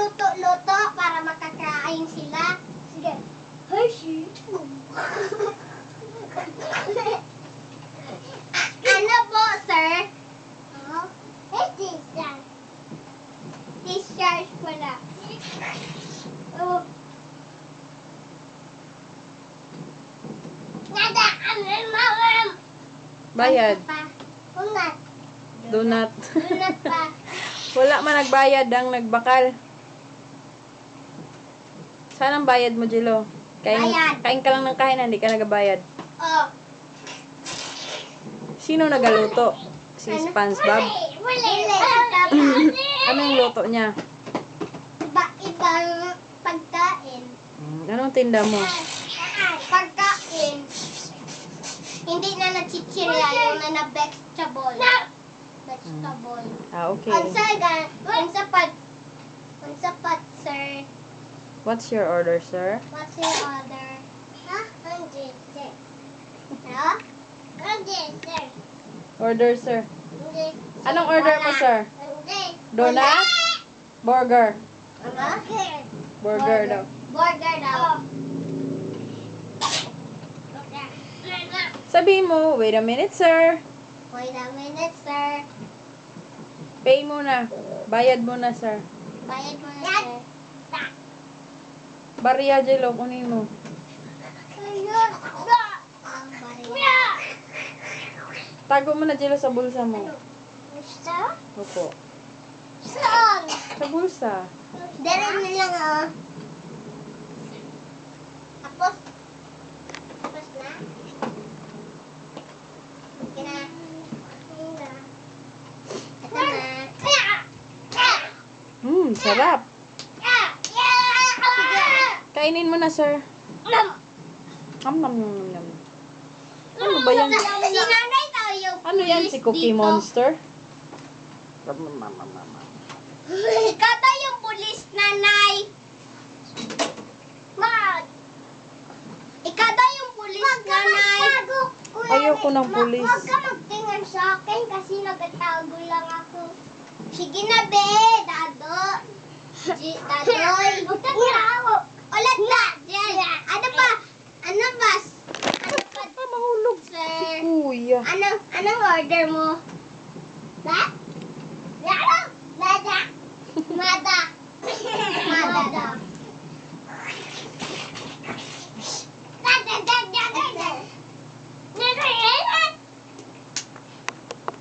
luto-luto para makakain sila. Sige. Hershey. Ano po, sir? Discharge pala. Oh. Nada kami, mawam. Bayad. Unat. Donut. Unat pa. Wala man nagbayad ang nagbakal. Saan ang bayad mo, Jilo? Bayad. Kain ka lang ng kain, hindi ka nagabayad. Oh. Sino nagaluto? Si SpongeBob? Ano yung luto niya? Iba-ibang pagkain. Anong tinda mo? Pagkain. Hindi na nachichirya yung na vegetable. Vegetable. Okay. Unsa pat, sir? What's your order, sir? What's your order? Sir. Ha? Sir. Order, sir. Anong order mo, sir? Donut? Burger. Burger daw. Burger daw. Sabihin mo, wait a minute, sir. Wait a minute, sir. Pay muna. Bayad muna, sir. Bayad mo na, sir. Bariya, Jilo, kunin mo. Tago mo na, Jilo, sa bulsa mo. Gusto? Opo. Saan? Sa bulsa. Dere na lang, oh. Tapos na? Okay na. Ito na. Sarap. Kainin mo na, sir. Nam. Ano ba yan? Si nanay daw yung Ano yan, si Cookie dito. Monster? Kata yung pulis, nanay. Ikada yung pulis, nanay. Ayoko ng pulis. Huwag ka magtingin sa akin kasi nagtatago lang ako. Sige na, be. Dado. Dadoy. Ulat na. Diyan. Ano ba? Ano ba? Mahulog. Sir. Kuya. Anong order mo? Ba?